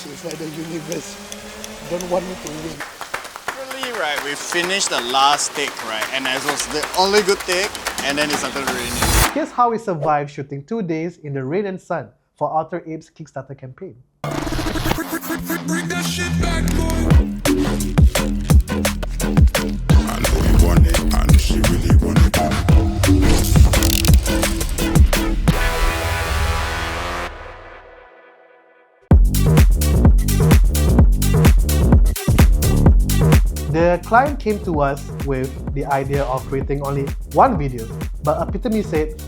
It's like the universe don't want me to win. Really, right, we finished the last take, right, and it was the only good take, and then it started raining. Here's how we survived shooting 2 days in the rain and sun for Outer Ape's Kickstarter campaign. Bring that shit back, boy. I know you want it, and she really want it. The client came to us with the idea of creating only one video, but Epitome said,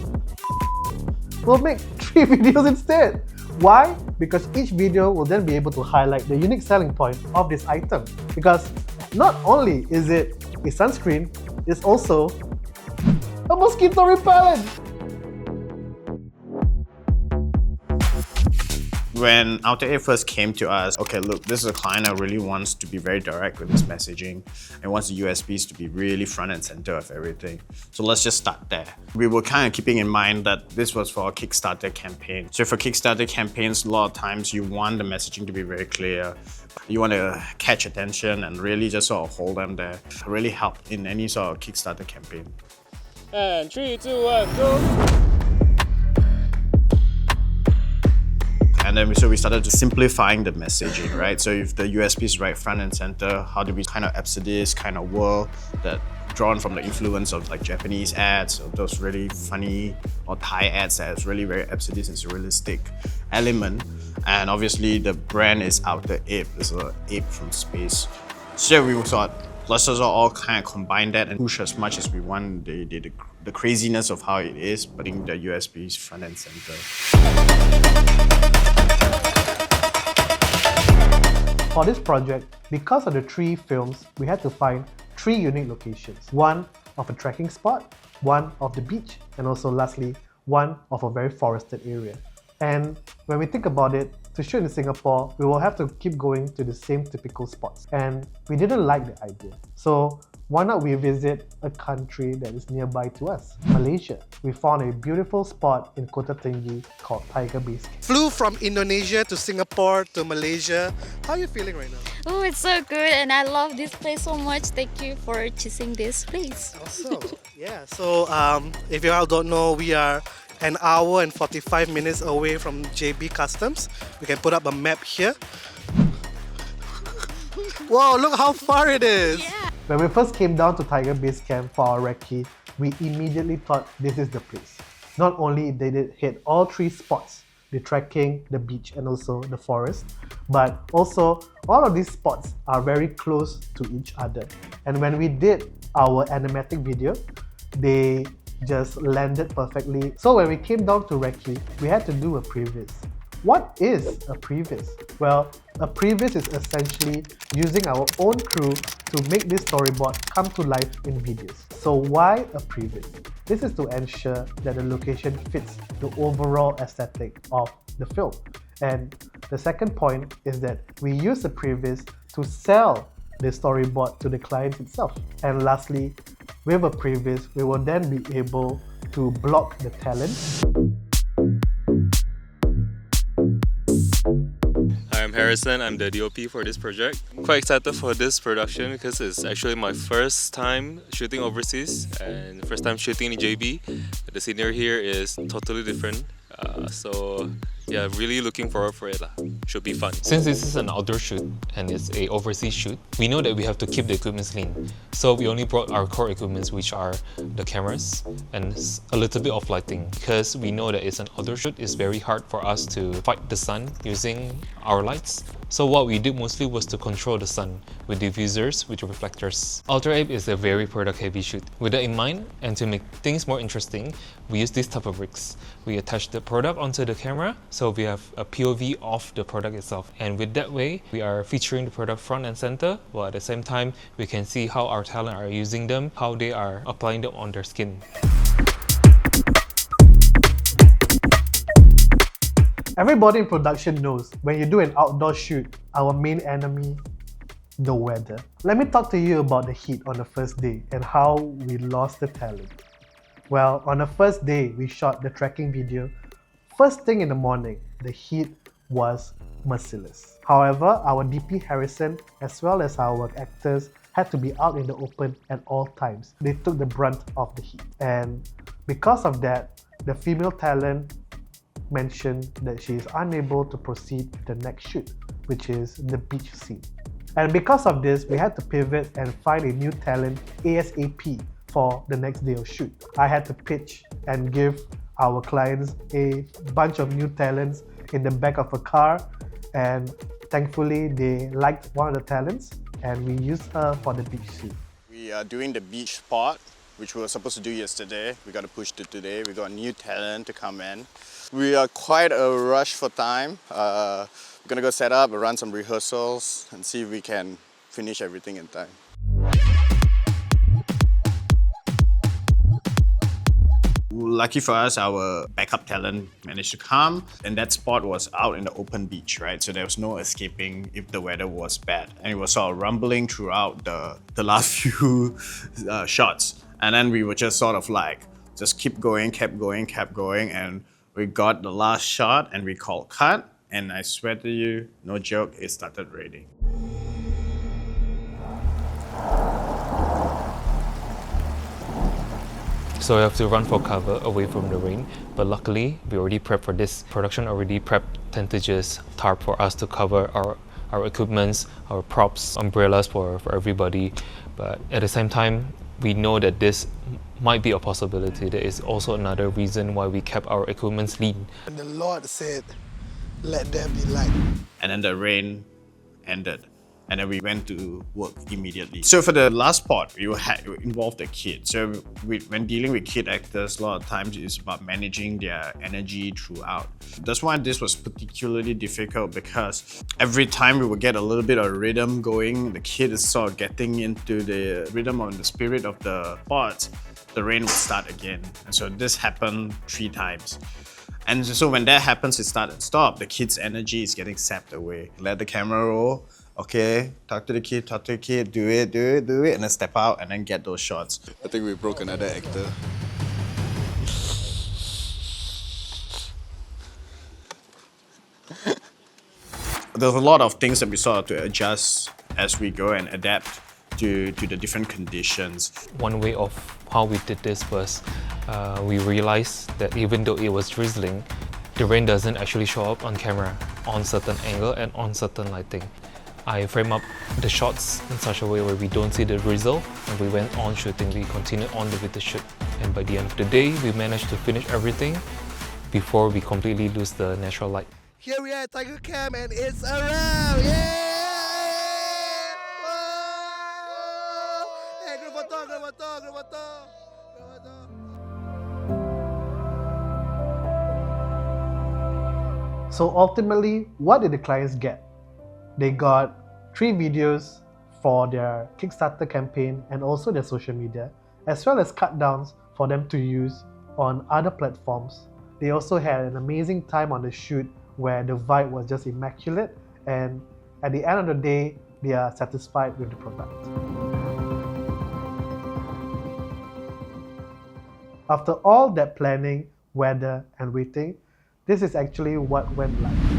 we'll make 3 videos instead. Why? Because each video will then be able to highlight the unique selling point of this item. Because not only is it a sunscreen, it's also a mosquito repellent. When Outer Ape first came to us, okay, look, this is a client that really wants to be very direct with his messaging and wants the USPs to be really front and center of everything. So let's just start there. We were kind of keeping in mind that this was for a Kickstarter campaign. So for Kickstarter campaigns, a lot of times you want the messaging to be very clear. You want to catch attention and really just sort of hold them there. Really help in any sort of Kickstarter campaign. And 3, 2, 1, go! And then so we started to simplifying the messaging, right? So if the USP is right front and center, how do we kind of capture this kind of world that drawn from the influence of like Japanese ads or those really funny or Thai ads that is really very absurdist and surrealistic element. And obviously the brand is Outer Ape, it's an ape from space. So we thought, let's just all kind of combine that and push as much as we want the craziness of how it is, putting the USPs front and center. For this project, because of the 3 films, we had to find 3 unique locations. One of a trekking spot, one of the beach, and also lastly, one of a very forested area. And when we think about it, to shoot in Singapore, we will have to keep going to the same typical spots. And we didn't like the idea. So why not we visit a country that is nearby to us, Malaysia. We found a beautiful spot in Kota Tinggi called Tiger Base Camp. Flew from Indonesia to Singapore to Malaysia. How are you feeling right now? Oh, it's so good and I love this place so much. Thank you for choosing this place. Awesome. Yeah, so if you all don't know, we are an hour and 45 minutes away from JB Customs. We can put up a map here. Wow, look how far it is! Yeah. When we first came down to Tiger Base Camp for our recce, we immediately thought this is the place. Not only did it hit all 3 spots, the trekking, the beach and also the forest, but also all of these spots are very close to each other. And when we did our animatic video, they just landed perfectly. So when we came down to recce, we had to do a previs. What is a previs? Well, a previs is essentially using our own crew to make this storyboard come to life in videos. So why a previs? This is to ensure that the location fits the overall aesthetic of the film. And the second point is that we use the previs to sell the storyboard to the client itself. And lastly, with a previs, we will then be able to block the talent. Hi, I'm Harrison. I'm the DOP for this project. Quite excited for this production because it's actually my first time shooting overseas and first time shooting in JB. The scenery here is totally different. So yeah, really looking forward for it. Should be fun. Since this is an outdoor shoot and it's a overseas shoot, we know that we have to keep the equipment clean. So we only brought our core equipment, which are the cameras and a little bit of lighting, because we know that it's an outdoor shoot. It's very hard for us to fight the sun using our lights. So what we did mostly was to control the sun with diffusers, with reflectors. Outer Ape is a very product heavy shoot. With that in mind, and to make things more interesting, we use this type of rigs. We attach the product onto the camera, so we have a POV of the product itself. And with that way, we are featuring the product front and center, while at the same time, we can see how our talent are using them, how they are applying them on their skin. Everybody in production knows when you do an outdoor shoot, our main enemy, the weather. Let me talk to you about the heat on the first day and how we lost the talent. Well, on the first day, we shot the trekking video. First thing in the morning, the heat was merciless. However, our DP Harrison as well as our actors had to be out in the open at all times. They took the brunt of the heat. And because of that, the female talent mentioned that she is unable to proceed with the next shoot, which is the beach scene. And because of this, we had to pivot and find a new talent ASAP for the next day of shoot. I had to pitch and give our clients a bunch of new talents in the back of a car, and thankfully they liked one of the talents and we used her for the beach scene. We are doing the beach spot, which we were supposed to do yesterday. We got to push to today. We got new talent to come in. We are quite a rush for time. We're gonna go set up, run some rehearsals and see if we can finish everything in time. Lucky for us, our backup talent managed to come, and that spot was out in the open beach, right? So there was no escaping if the weather was bad. And it was sort of rumbling throughout the last few shots. And then we were just sort of like, just kept going, and we got the last shot and we called cut. And I swear to you, no joke, it started raining. So we have to run for cover away from the rain, but luckily we already prepped for this. Production already prepped tentages, tarp for us to cover our equipments, our props, umbrellas for everybody. But at the same time, we know that this might be a possibility. There is also another reason why we kept our equipment lean. And the Lord said, let there be light. And then the rain ended. And then we went to work immediately. So for the last part, we involved the kids. So when dealing with kid actors, a lot of times it's about managing their energy throughout. That's why this was particularly difficult, because every time we would get a little bit of rhythm going, the kid is sort of getting into the rhythm and the spirit of the parts, the rain would start again. And so this happened 3 times. And so when that happens, it start and stop. The kid's energy is getting sapped away. Let the camera roll. Okay, talk to the kid, do it, and then step out and then get those shots. I think we broke another actor. There's a lot of things that we sort of to adjust as we go and adapt to the different conditions. One way of how we did this was we realized that even though it was drizzling, the rain doesn't actually show up on camera on certain angle and on certain lighting. I frame up the shots in such a way where we don't see the drizzle, and we went on shooting. We continued on with the shoot, and by the end of the day, we managed to finish everything before we completely lose the natural light. Here we are at Tiger Camp and it's around! Yeah! Hey, grab photo. So ultimately, what did the clients get? They got 3 videos for their Kickstarter campaign and also their social media, as well as cut downs for them to use on other platforms. They also had an amazing time on the shoot where the vibe was just immaculate, and at the end of the day, they are satisfied with the product. After all that planning, weather, and waiting, this is actually what went live.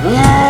Yeah.